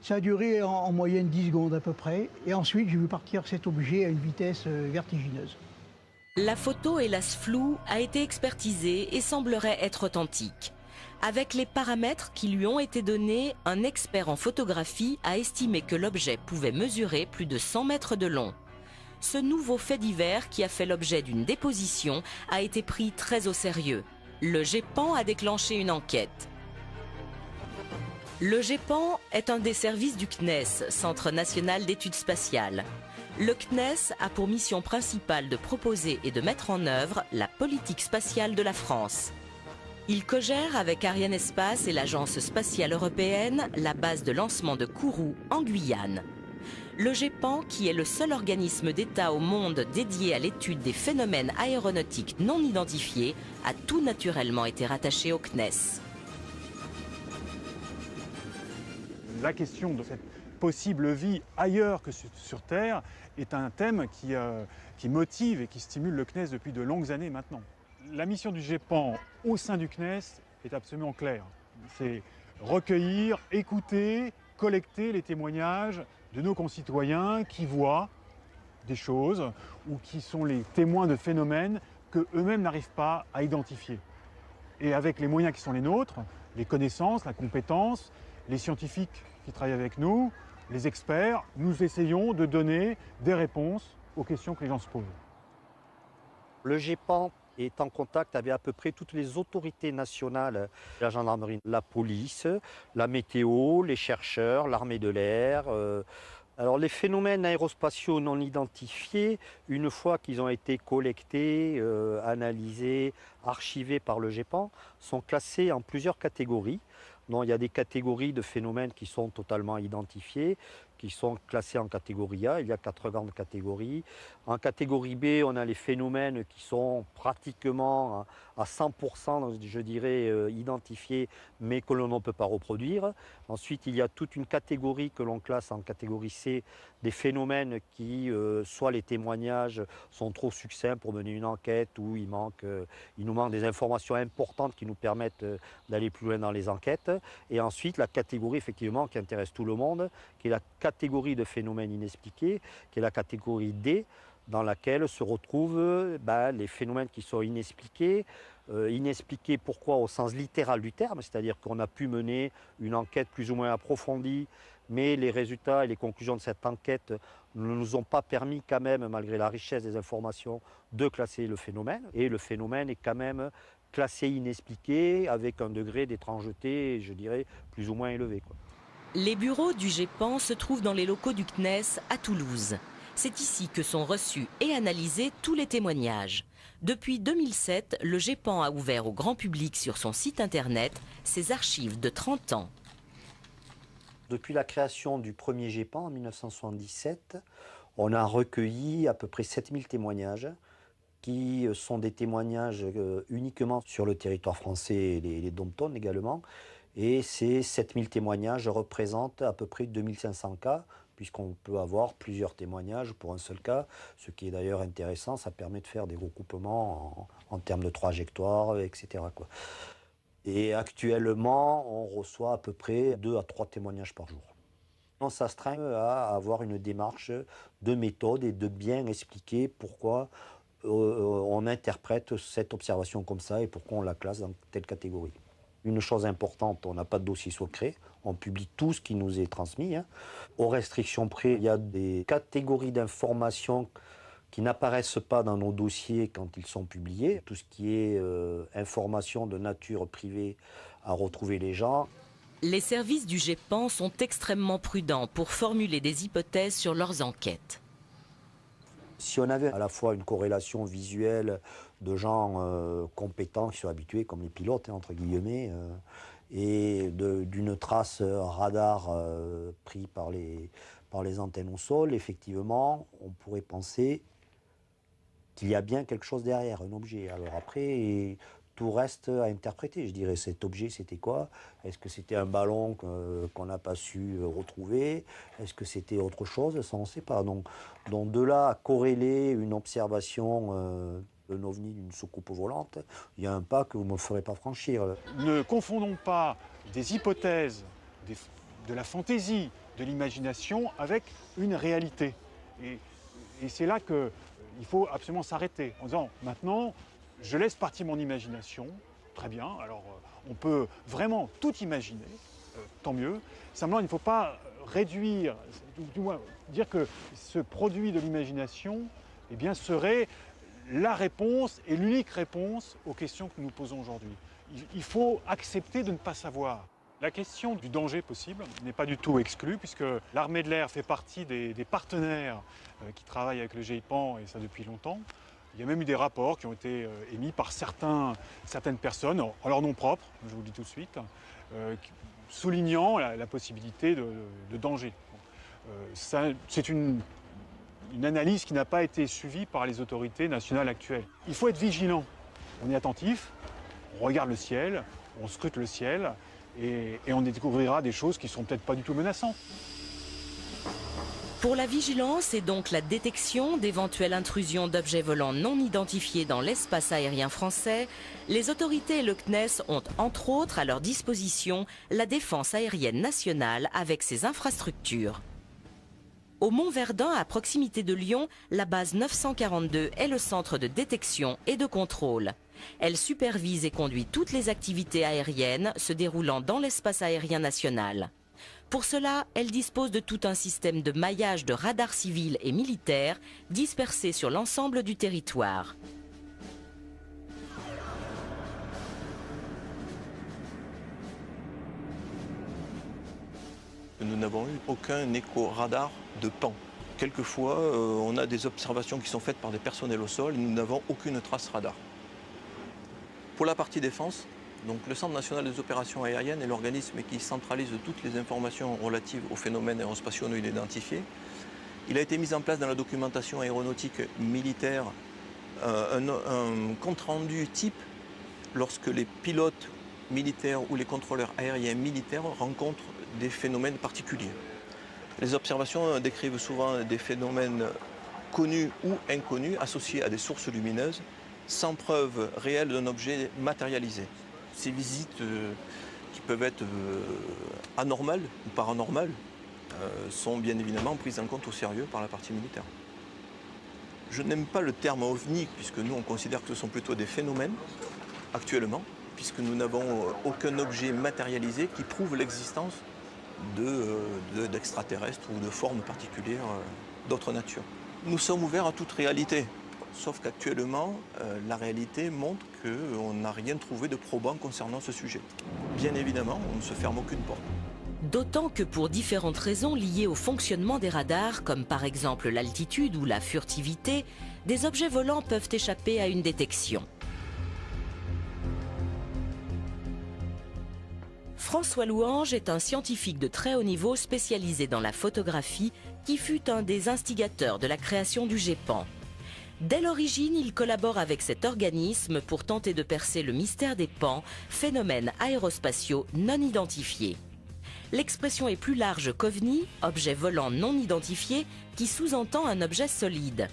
Ça a duré en moyenne 10 secondes à peu près, et ensuite j'ai vu partir cet objet à une vitesse vertigineuse. La photo, hélas floue, a été expertisée et semblerait être authentique. Avec les paramètres qui lui ont été donnés, un expert en photographie a estimé que l'objet pouvait mesurer plus de 100 mètres de long. Ce nouveau fait divers, qui a fait l'objet d'une déposition, a été pris très au sérieux. Le GEPAN a déclenché une enquête. Le GEPAN est un des services du CNES, Centre national d'études spatiales. Le CNES a pour mission principale de proposer et de mettre en œuvre la politique spatiale de la France. Il cogère avec Arianespace et l'Agence spatiale européenne la base de lancement de Kourou en Guyane. Le GEPAN, qui est le seul organisme d'État au monde dédié à l'étude des phénomènes aéronautiques non identifiés, a tout naturellement été rattaché au CNES. La question de cette possible vie ailleurs que sur Terre est un thème qui motive et qui stimule le CNES depuis de longues années maintenant. La mission du GEPAN au sein du CNES est absolument claire. C'est recueillir, écouter, collecter les témoignages de nos concitoyens qui voient des choses ou qui sont les témoins de phénomènes qu'eux-mêmes n'arrivent pas à identifier. Et avec les moyens qui sont les nôtres, les connaissances, la compétence, les scientifiques qui travaillent avec nous, les experts, nous essayons de donner des réponses aux questions que les gens se posent. Le GEPAN est en contact avec à peu près toutes les autorités nationales, la gendarmerie, la police, la météo, les chercheurs, l'armée de l'air. Alors les phénomènes aérospatiaux non identifiés, une fois qu'ils ont été collectés, analysés, archivés par le GEPAN, sont classés en plusieurs catégories. Donc, il y a des catégories de phénomènes qui sont totalement identifiés, qui sont classés en catégorie A. Il y a 4 grandes catégories. En catégorie B, on a les phénomènes qui sont pratiquement à 100%, je dirais, identifiés, mais que l'on ne peut pas reproduire. Ensuite, il y a toute une catégorie que l'on classe en catégorie C, des phénomènes qui, soit les témoignages sont trop succincts pour mener une enquête, ou il nous manque des informations importantes qui nous permettent d'aller plus loin dans les enquêtes. Et ensuite, la catégorie, effectivement, qui intéresse tout le monde, qui est la catégorie de phénomènes inexpliqués, qui est la catégorie D, dans laquelle se retrouvent les phénomènes qui sont inexpliqués, inexpliqués. Pourquoi? Au sens littéral du terme, c'est-à-dire qu'on a pu mener une enquête plus ou moins approfondie, mais les résultats et les conclusions de cette enquête ne nous ont pas permis quand même, malgré la richesse des informations, de classer le phénomène. Et le phénomène est quand même classé inexpliqué, avec un degré d'étrangeté, je dirais, plus ou moins élevé, quoi. Les bureaux du GEPAN se trouvent dans les locaux du CNES à Toulouse. C'est ici que sont reçus et analysés tous les témoignages. Depuis 2007, le GEPAN a ouvert au grand public sur son site internet ses archives de 30 ans. Depuis la création du premier GEPAN en 1977, on a recueilli à peu près 7000 témoignages qui sont des témoignages uniquement sur le territoire français et les dom-toms également. Et ces 7000 témoignages représentent à peu près 2500 cas, puisqu'on peut avoir plusieurs témoignages pour un seul cas. Ce qui est d'ailleurs intéressant, ça permet de faire des recoupements en termes de trajectoire, etc., quoi. Et actuellement, on reçoit à peu près 2 à 3 témoignages par jour. On s'astreint à avoir une démarche de méthode et de bien expliquer pourquoi on interprète cette observation comme ça et pourquoi on la classe dans telle catégorie. Une chose importante, on n'a pas de dossier secret, on publie tout ce qui nous est transmis. Aux restrictions près, il y a des catégories d'informations qui n'apparaissent pas dans nos dossiers quand ils sont publiés. Tout ce qui est information de nature privée à retrouver les gens. Les services du GEPAN sont extrêmement prudents pour formuler des hypothèses sur leurs enquêtes. Si on avait à la fois une corrélation visuelle de gens compétents qui sont habitués, comme les pilotes, entre guillemets, et d'une trace radar pris par les antennes au sol, effectivement, on pourrait penser qu'il y a bien quelque chose derrière, un objet. Alors après, tout reste à interpréter. Je dirais, cet objet, c'était quoi? Est-ce que c'était un ballon qu'on n'a pas su retrouver? Est-ce que c'était autre chose? Ça, on ne sait pas. Donc de là à corréler une observation d'un ovni, d'une soucoupe volante, il y a un pas que vous ne me ferez pas franchir. Ne confondons pas des hypothèses, de la fantaisie, de l'imagination avec une réalité. Et c'est là qu'il faut absolument s'arrêter en disant maintenant, je laisse partir mon imagination, très bien, alors on peut vraiment tout imaginer, tant mieux. Simplement, il ne faut pas réduire, du moins dire que ce produit de l'imagination eh bien, serait la réponse et l'unique réponse aux questions que nous posons aujourd'hui. Il faut accepter de ne pas savoir. La question du danger possible n'est pas du tout exclue, puisque l'armée de l'air fait partie des partenaires qui travaillent avec le GEPAN, et ça depuis longtemps. Il y a même eu des rapports qui ont été émis par certaines personnes, en leur nom propre, je vous le dis tout de suite, soulignant la possibilité de danger. C'est une analyse qui n'a pas été suivie par les autorités nationales actuelles. Il faut être vigilant. On est attentif, on regarde le ciel, on scrute le ciel, et on découvrira des choses qui ne sont peut-être pas du tout menaçantes. Pour la vigilance et donc la détection d'éventuelles intrusions d'objets volants non identifiés dans l'espace aérien français, les autorités et le CNES ont entre autres à leur disposition la défense aérienne nationale avec ses infrastructures. Au Mont-Verdun, à proximité de Lyon, la base 942 est le centre de détection et de contrôle. Elle supervise et conduit toutes les activités aériennes se déroulant dans l'espace aérien national. Pour cela, elle dispose de tout un système de maillage de radars civils et militaires dispersés sur l'ensemble du territoire. Nous n'avons eu aucun écho-radar de pan. Quelquefois, on a des observations qui sont faites par des personnels au sol et nous n'avons aucune trace radar. Pour la partie défense, donc le Centre national des opérations aériennes est l'organisme qui centralise toutes les informations relatives aux phénomènes aérospatiaux non identifiés. Il a été mis en place dans la documentation aéronautique militaire un compte-rendu type lorsque les pilotes militaires ou les contrôleurs aériens militaires rencontrent des phénomènes particuliers. Les observations décrivent souvent des phénomènes connus ou inconnus associés à des sources lumineuses sans preuve réelle d'un objet matérialisé. Ces visites qui peuvent être anormales ou paranormales sont bien évidemment prises en compte au sérieux par la partie militaire. Je n'aime pas le terme ovni puisque nous on considère que ce sont plutôt des phénomènes actuellement, puisque nous n'avons aucun objet matérialisé qui prouve l'existence d'extraterrestres ou de formes particulières d'autre nature. Nous sommes ouverts à toute réalité, sauf qu'actuellement, la réalité montre qu'on n'a rien trouvé de probant concernant ce sujet. Bien évidemment, on ne se ferme aucune porte. D'autant que pour différentes raisons liées au fonctionnement des radars, comme par exemple l'altitude ou la furtivité, des objets volants peuvent échapper à une détection. François Louange est un scientifique de très haut niveau spécialisé dans la photographie qui fut un des instigateurs de la création du GEPAN. Dès l'origine, il collabore avec cet organisme pour tenter de percer le mystère des PAN, phénomènes aérospatiaux non identifiés. L'expression est plus large qu'OVNI, objet volant non identifié, qui sous-entend un objet solide.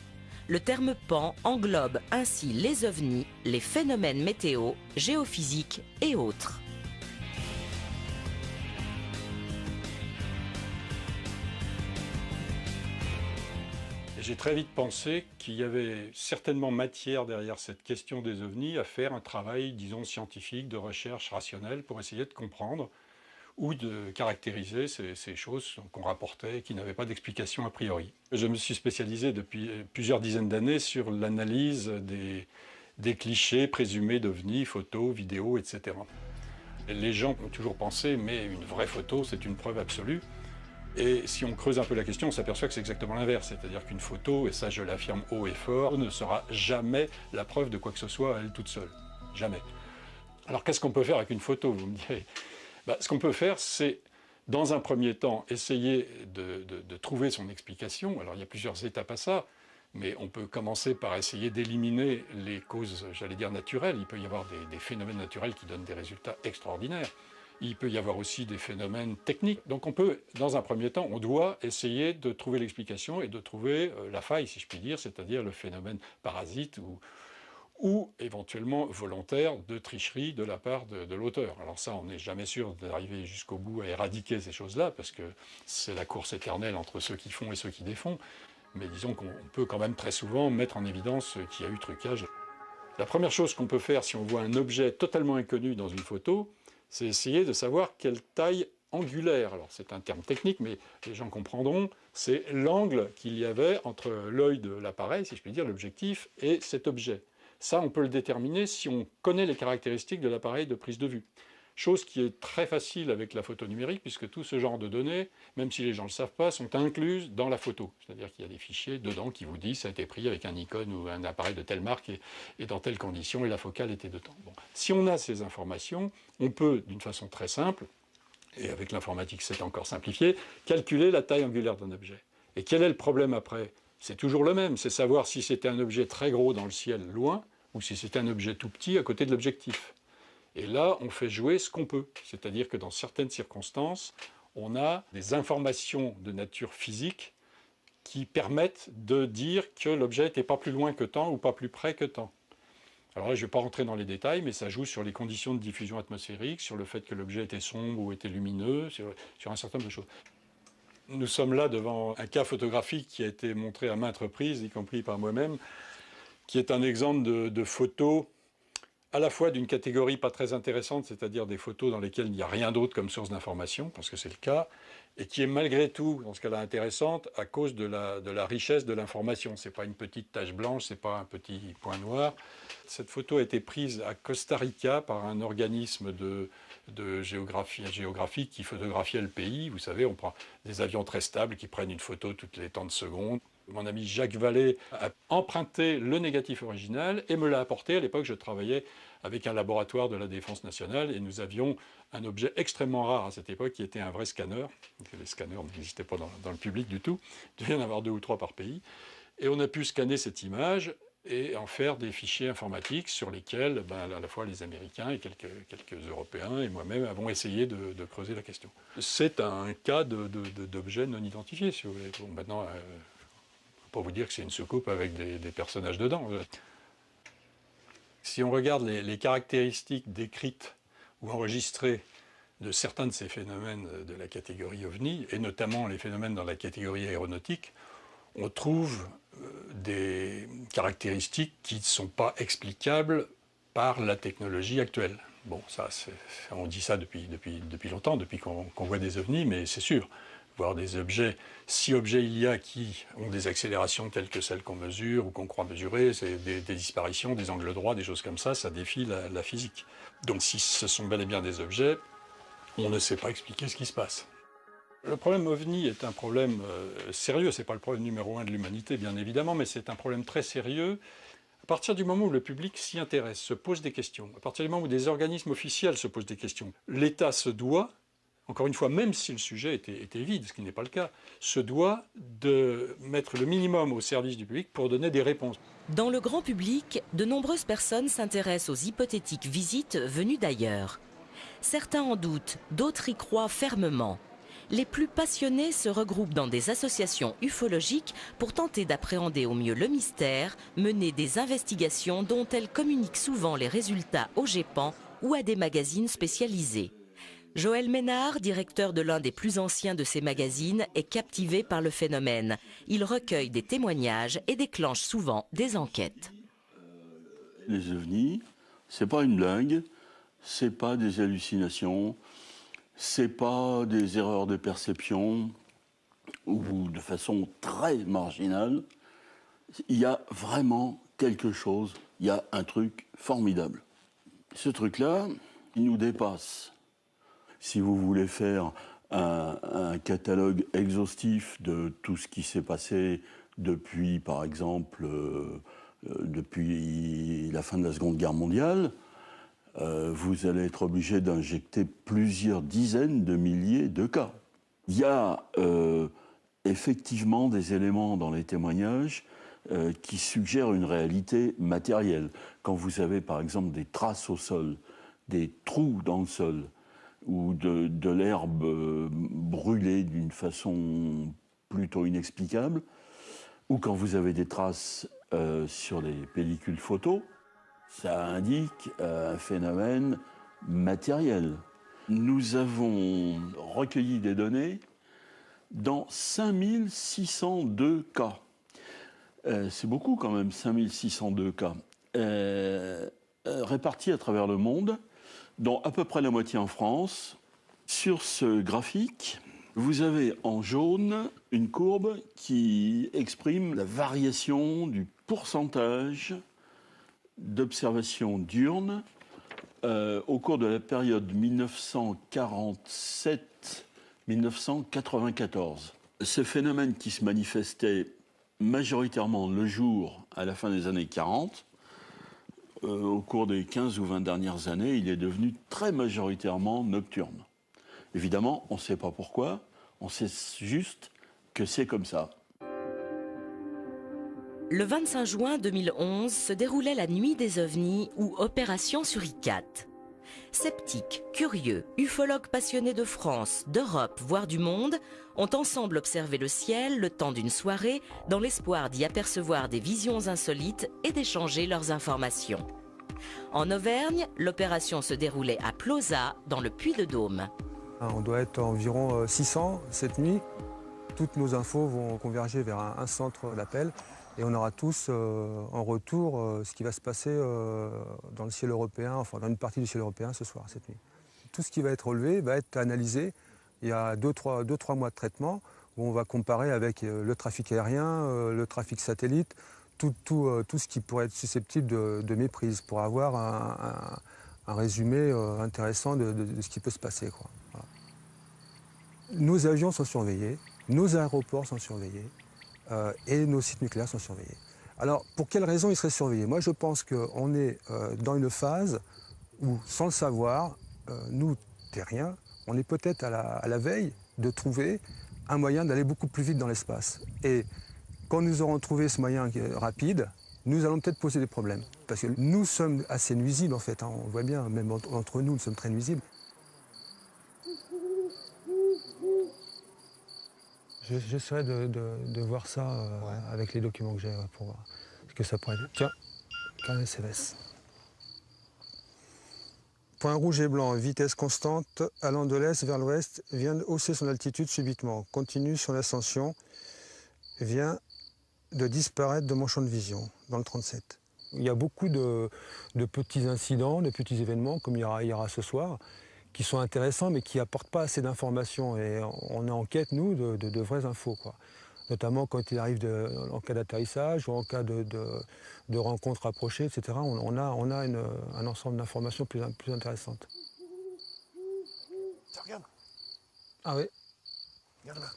Le terme PAN englobe ainsi les ovnis, les phénomènes météo, géophysiques et autres. J'ai très vite pensé qu'il y avait certainement matière derrière cette question des ovnis à faire un travail, disons, scientifique, de recherche rationnelle pour essayer de comprendre ou de caractériser ces choses qu'on rapportait et qui n'avaient pas d'explication a priori. Je me suis spécialisé depuis plusieurs dizaines d'années sur l'analyse des clichés présumés d'ovnis, photos, vidéos, etc. Les gens ont toujours pensé, mais une vraie photo, c'est une preuve absolue. Et si on creuse un peu la question, on s'aperçoit que c'est exactement l'inverse. C'est-à-dire qu'une photo, et ça je l'affirme haut et fort, ne sera jamais la preuve de quoi que ce soit à elle toute seule. Jamais. Alors qu'est-ce qu'on peut faire avec une photo, vous me direz ? Ce qu'on peut faire, c'est, dans un premier temps, essayer de trouver son explication. Alors il y a plusieurs étapes à ça, mais on peut commencer par essayer d'éliminer les causes, j'allais dire, naturelles. Il peut y avoir des phénomènes naturels qui donnent des résultats extraordinaires. Il peut y avoir aussi des phénomènes techniques. Donc on peut, dans un premier temps, on doit essayer de trouver l'explication et de trouver la faille, si je puis dire, c'est-à-dire le phénomène parasite ou éventuellement volontaire de tricherie de la part de l'auteur. Alors ça, on n'est jamais sûr d'arriver jusqu'au bout à éradiquer ces choses-là, parce que c'est la course éternelle entre ceux qui font et ceux qui défont. Mais disons qu'on peut quand même très souvent mettre en évidence qu'il y a eu trucage. La première chose qu'on peut faire si on voit un objet totalement inconnu dans une photo, c'est essayer de savoir quelle taille angulaire. Alors c'est un terme technique, mais les gens comprendront. C'est l'angle qu'il y avait entre l'œil de l'appareil, si je puis dire, l'objectif, et cet objet. Ça, on peut le déterminer si on connaît les caractéristiques de l'appareil de prise de vue. Chose qui est très facile avec la photo numérique, puisque tout ce genre de données, même si les gens ne le savent pas, sont incluses dans la photo. C'est-à-dire qu'il y a des fichiers dedans qui vous disent ça a été pris avec un Nikon ou un appareil de telle marque et dans telles conditions, et la focale était de temps. Bon. Si on a ces informations, on peut, d'une façon très simple, et avec l'informatique c'est encore simplifié, calculer la taille angulaire d'un objet. Et quel est le problème après ? C'est toujours le même, c'est savoir si c'était un objet très gros dans le ciel, loin, ou si c'était un objet tout petit à côté de l'objectif. Et là, on fait jouer ce qu'on peut. C'est-à-dire que dans certaines circonstances, on a des informations de nature physique qui permettent de dire que l'objet n'était pas plus loin que tant ou pas plus près que tant. Alors là, je ne vais pas rentrer dans les détails, mais ça joue sur les conditions de diffusion atmosphérique, sur le fait que l'objet était sombre ou était lumineux, sur un certain nombre de choses. Nous sommes là devant un cas photographique qui a été montré à maintes reprises, y compris par moi-même, qui est un exemple de photos à la fois d'une catégorie pas très intéressante, c'est-à-dire des photos dans lesquelles il n'y a rien d'autre comme source d'information, parce que c'est le cas, et qui est malgré tout, dans ce cas-là, intéressante à cause de la richesse de l'information. Ce n'est pas une petite tache blanche, ce n'est pas un petit point noir. Cette photo a été prise à Costa Rica par un organisme de géographie qui photographiait le pays. Vous savez, on prend des avions très stables qui prennent une photo toutes les temps de secondes. Mon ami Jacques Vallée a emprunté le négatif original et me l'a apporté. À l'époque, je travaillais avec un laboratoire de la Défense nationale et nous avions un objet extrêmement rare à cette époque qui était un vrai scanner. Les scanners n'existaient pas dans le public du tout. Il devait y en avoir 2 ou 3 par pays. Et on a pu scanner cette image et en faire des fichiers informatiques sur lesquels à la fois les Américains et quelques Européens et moi-même avons essayé de creuser la question. C'est un cas d'objet non identifié, si vous voulez. Bon, maintenant, pour vous dire que c'est une soucoupe avec des personnages dedans. Si on regarde les caractéristiques décrites ou enregistrées de certains de ces phénomènes de la catégorie OVNI, et notamment les phénomènes dans la catégorie aéronautique, on trouve des caractéristiques qui ne sont pas explicables par la technologie actuelle. Bon, ça, on dit ça depuis longtemps, depuis qu'on voit des ovnis, mais c'est sûr. Voir des objets, si objets il y a qui ont des accélérations telles que celles qu'on mesure ou qu'on croit mesurer, c'est des disparitions, des angles droits, des choses comme ça défie la physique. Donc si ce sont bel et bien des objets, on ne sait pas expliquer ce qui se passe. Le problème OVNI est un problème sérieux, ce n'est pas le problème numéro 1 de l'humanité bien évidemment, mais c'est un problème très sérieux. À partir du moment où le public s'y intéresse, se pose des questions, à partir du moment où des organismes officiels se posent des questions, l'État se doit, encore une fois, même si le sujet était vide, ce qui n'est pas le cas, se doit de mettre le minimum au service du public pour donner des réponses. Dans le grand public, de nombreuses personnes s'intéressent aux hypothétiques visites venues d'ailleurs. Certains en doutent, d'autres y croient fermement. Les plus passionnés se regroupent dans des associations ufologiques pour tenter d'appréhender au mieux le mystère, mener des investigations dont elles communiquent souvent les résultats au GEPAN ou à des magazines spécialisés. Joël Ménard, directeur de l'un des plus anciens de ces magazines, est captivé par le phénomène. Il recueille des témoignages et déclenche souvent des enquêtes. Les ovnis, c'est pas une blague, c'est pas des hallucinations, c'est pas des erreurs de perception ou de façon très marginale. Il y a vraiment quelque chose, il y a un truc formidable. Ce truc-là, il nous dépasse. Si vous voulez faire un catalogue exhaustif de tout ce qui s'est passé depuis, par exemple, depuis la fin de la Seconde Guerre mondiale, vous allez être obligé d'injecter plusieurs dizaines de milliers de cas. Il y a effectivement des éléments dans les témoignages qui suggèrent une réalité matérielle. Quand vous avez, par exemple, des traces au sol, des trous dans le sol, ou de l'herbe brûlée d'une façon plutôt inexplicable, ou quand vous avez des traces sur les pellicules photos, ça indique un phénomène matériel. Nous avons recueilli des données dans 5602 cas. C'est beaucoup quand même, 5602 cas, répartis à travers le monde, dont à peu près la moitié en France. Sur ce graphique, vous avez en jaune une courbe qui exprime la variation du pourcentage d'observations diurnes au cours de la période 1947-1994. Ce phénomène qui se manifestait majoritairement le jour à la fin des années 40, au cours des 15 ou 20 dernières années, il est devenu très majoritairement nocturne. Évidemment, on ne sait pas pourquoi, on sait juste que c'est comme ça. Le 25 juin 2011 se déroulait la Nuit des ovnis ou Opération Suricat. Sceptiques, curieux, ufologues passionnés de France, d'Europe, voire du monde, ont ensemble observé le ciel le temps d'une soirée dans l'espoir d'y apercevoir des visions insolites et d'échanger leurs informations. En Auvergne, l'opération se déroulait à Plauzat, dans le Puy-de-Dôme. On doit être environ 600 cette nuit. Toutes nos infos vont converger vers un centre d'appel et on aura tous en retour ce qui va se passer dans le ciel européen, enfin dans une partie du ciel européen ce soir, cette nuit. Tout ce qui va être relevé va être analysé. Il y a 2-3 mois de traitement où on va comparer avec le trafic aérien, le trafic satellite, tout ce qui pourrait être susceptible de méprise pour avoir un résumé intéressant de ce qui peut se passer, quoi. Voilà. Nos avions sont surveillés, nos aéroports sont surveillés et nos sites nucléaires sont surveillés. Alors, pour quelles raisons ils seraient surveillés? Moi, je pense qu'on est dans une phase où, sans le savoir, nous, terriens, on est peut-être à la veille de trouver un moyen d'aller beaucoup plus vite dans l'espace. Et quand nous aurons trouvé ce moyen rapide, nous allons peut-être poser des problèmes. Parce que nous sommes assez nuisibles, en fait. Hein. On voit bien, même entre nous, nous sommes très nuisibles. J'essaierai de voir ça avec les documents que j'ai pour voir ce que ça pourrait être. Tiens, carnet CVS. Point rouge et blanc, vitesse constante, allant de l'est vers l'ouest, vient de hausser son altitude subitement. Continue sur l'ascension, vient de disparaître de mon champ de vision, dans le 37. Il y a beaucoup de petits incidents, de petits événements, comme il y aura ce soir, qui sont intéressants, mais qui n'apportent pas assez d'informations. Et on est en quête, nous, de vraies infos, quoi. Notamment quand il arrive en cas d'atterrissage ou en cas de rencontres rapprochées, etc. On a un ensemble d'informations plus intéressantes. Ça regarde. Ah oui. Regarde là.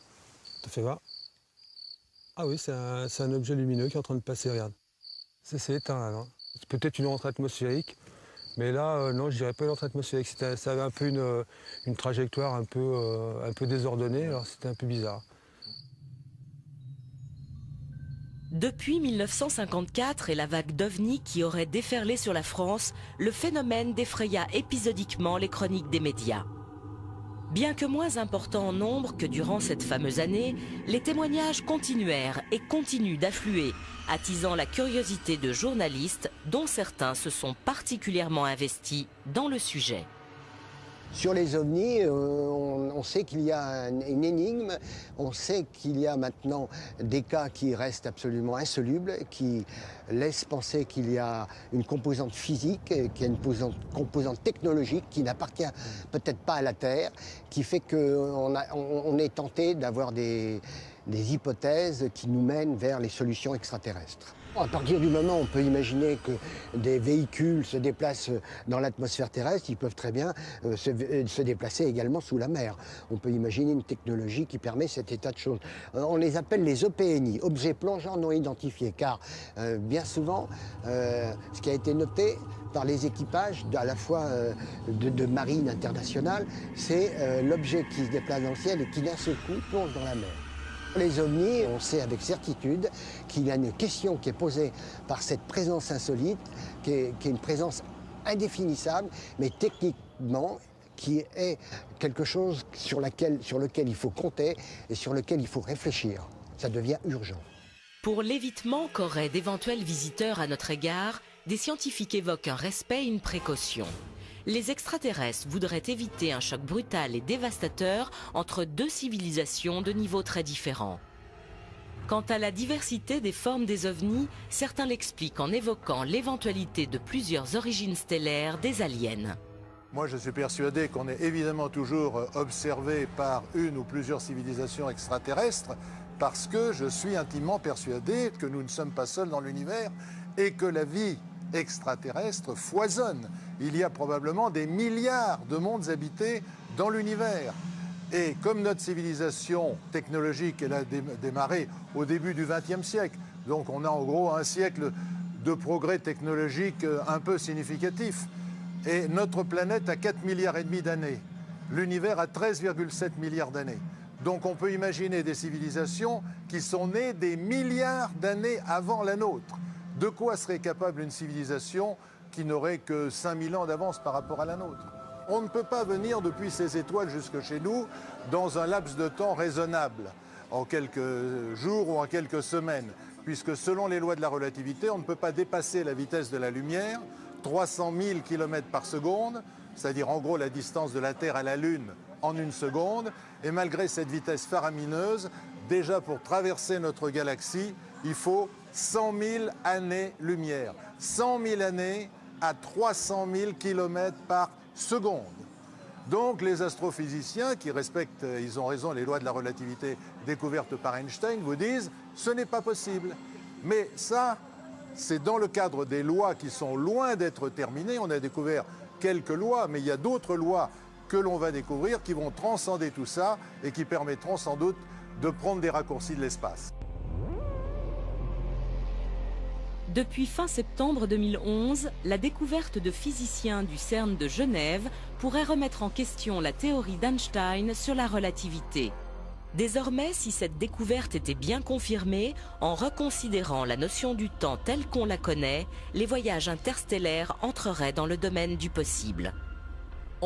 Ça fait voir. Ah oui, c'est un objet lumineux qui est en train de passer, regarde. C'est éteint, là. C'est peut-être une rentrée atmosphérique, mais là, non, je dirais pas une rentrée atmosphérique. Ça avait un peu une trajectoire un peu désordonnée, alors c'était un peu bizarre. Depuis 1954 et la vague d'OVNI qui aurait déferlé sur la France, le phénomène défraya épisodiquement les chroniques des médias. Bien que moins importants en nombre que durant cette fameuse année, les témoignages continuèrent et continuent d'affluer, attisant la curiosité de journalistes dont certains se sont particulièrement investis dans le sujet. Sur les ovnis, on sait qu'il y a une énigme, on sait qu'il y a maintenant des cas qui restent absolument insolubles, qui laissent penser qu'il y a une composante physique, qu'il y a une composante technologique qui n'appartient peut-être pas à la Terre, qui fait qu'on est tenté d'avoir des hypothèses qui nous mènent vers les solutions extraterrestres. À partir du moment où on peut imaginer que des véhicules se déplacent dans l'atmosphère terrestre, ils peuvent très bien se déplacer également sous la mer. On peut imaginer une technologie qui permet cet état de choses. On les appelle les OPNI, objets plongeants non identifiés, car bien souvent, ce qui a été noté par les équipages, à la fois de marine internationale, c'est l'objet qui se déplace dans le ciel et qui d'un seul coup plonge dans la mer. Les ovnis, on sait avec certitude qu'il y a une question qui est posée par cette présence insolite, qui est une présence indéfinissable, mais techniquement qui est quelque chose sur lequel il faut compter et sur lequel il faut réfléchir. Ça devient urgent. Pour l'évitement qu'auraient d'éventuels visiteurs à notre égard, des scientifiques évoquent un respect et une précaution. Les extraterrestres voudraient éviter un choc brutal et dévastateur entre deux civilisations de niveaux très différents. Quant à la diversité des formes des ovnis, certains l'expliquent en évoquant l'éventualité de plusieurs origines stellaires des aliens. Moi, je suis persuadé qu'on est évidemment toujours observé par une ou plusieurs civilisations extraterrestres, parce que je suis intimement persuadé que nous ne sommes pas seuls dans l'univers et que la vie extraterrestre foisonne. Il y a probablement des milliards de mondes habités dans l'univers. Et comme notre civilisation technologique, elle a démarré au début du XXe siècle, donc on a en gros un siècle de progrès technologique un peu significatif. Et notre planète a 4,5 milliards d'années. L'univers a 13,7 milliards d'années. Donc on peut imaginer des civilisations qui sont nées des milliards d'années avant la nôtre. De quoi serait capable une civilisation qui n'aurait que 5000 ans d'avance par rapport à la nôtre? On ne peut pas venir depuis ces étoiles jusque chez nous dans un laps de temps raisonnable, en quelques jours ou en quelques semaines, puisque selon les lois de la relativité, on ne peut pas dépasser la vitesse de la lumière, 300 000 km par seconde, c'est-à-dire en gros la distance de la Terre à la Lune en une seconde, et malgré cette vitesse faramineuse, déjà pour traverser notre galaxie, il faut 100 000 années-lumière. 100 000 années à 300 000 km par seconde. Donc les astrophysiciens qui respectent, ils ont raison, les lois de la relativité découvertes par Einstein, vous disent ce n'est pas possible. Mais ça, c'est dans le cadre des lois qui sont loin d'être terminées. On a découvert quelques lois, mais il y a d'autres lois que l'on va découvrir qui vont transcender tout ça et qui permettront sans doute de prendre des raccourcis de l'espace. Depuis fin septembre 2011, la découverte de physiciens du CERN de Genève pourrait remettre en question la théorie d'Einstein sur la relativité. Désormais, si cette découverte était bien confirmée, en reconsidérant la notion du temps telle qu'on la connaît, les voyages interstellaires entreraient dans le domaine du possible.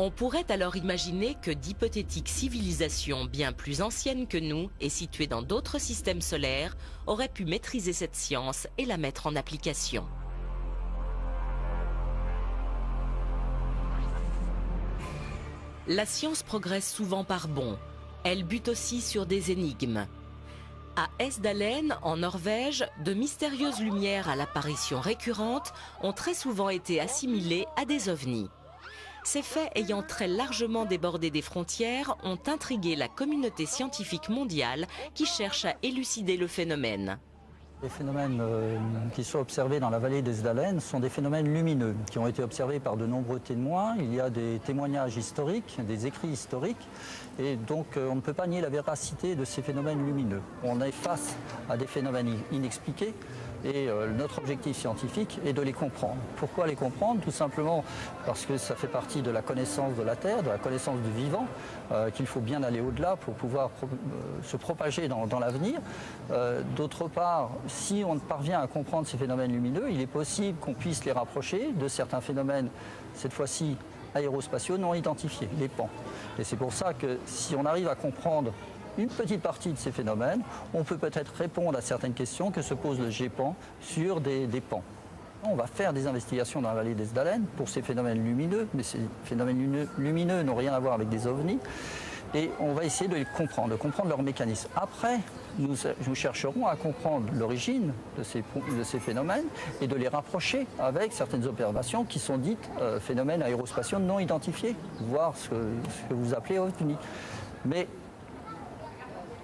On pourrait alors imaginer que d'hypothétiques civilisations bien plus anciennes que nous et situées dans d'autres systèmes solaires auraient pu maîtriser cette science et la mettre en application. La science progresse souvent par bonds. Elle bute aussi sur des énigmes. À Esdalen, en Norvège, de mystérieuses lumières à l'apparition récurrente ont très souvent été assimilées à des ovnis. Ces faits ayant très largement débordé des frontières ont intrigué la communauté scientifique mondiale qui cherche à élucider le phénomène. Les phénomènes qui sont observés dans la vallée d'Esdalen sont des phénomènes lumineux qui ont été observés par de nombreux témoins. Il y a des témoignages historiques, des écrits historiques, et donc on ne peut pas nier la véracité de ces phénomènes lumineux. On est face à des phénomènes inexpliqués et notre objectif scientifique est de les comprendre. Pourquoi les comprendre? Tout simplement parce que ça fait partie de la connaissance de la Terre, de la connaissance du vivant, qu'il faut bien aller au-delà pour pouvoir se propager dans l'avenir. D'autre part, si on parvient à comprendre ces phénomènes lumineux, il est possible qu'on puisse les rapprocher de certains phénomènes, cette fois-ci aérospatiaux non identifiés, les PAN. Et c'est pour ça que si on arrive à comprendre une petite partie de ces phénomènes, on peut peut-être répondre à certaines questions que se pose le GEPAN sur des PAN. On va faire des investigations dans la vallée d'Esdalen pour ces phénomènes lumineux, mais ces phénomènes lumineux n'ont rien à voir avec des ovnis. Et on va essayer de les comprendre, de comprendre leur mécanisme. Après, nous chercherons à comprendre l'origine de ces phénomènes et de les rapprocher avec certaines observations qui sont dites phénomènes aérospatiaux non identifiés, voire ce que vous appelez ovnis. Mais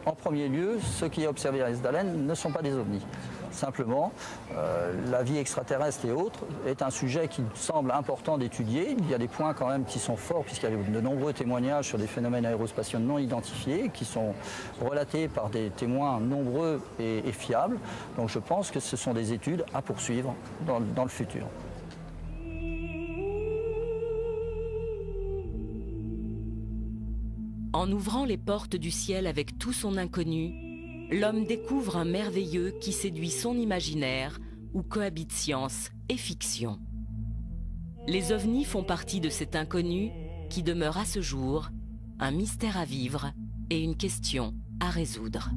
en premier lieu, ce qui est observé à Esdalen ne sont pas des ovnis. Simplement, la vie extraterrestre et autres est un sujet qui semble important d'étudier. Il y a des points quand même qui sont forts puisqu'il y a de nombreux témoignages sur des phénomènes aérospatiaux non identifiés qui sont relatés par des témoins nombreux et fiables. Donc je pense que ce sont des études à poursuivre dans le futur. En ouvrant les portes du ciel avec tout son inconnu, l'homme découvre un merveilleux qui séduit son imaginaire, où cohabitent science et fiction. Les ovnis font partie de cet inconnu qui demeure à ce jour un mystère à vivre et une question à résoudre.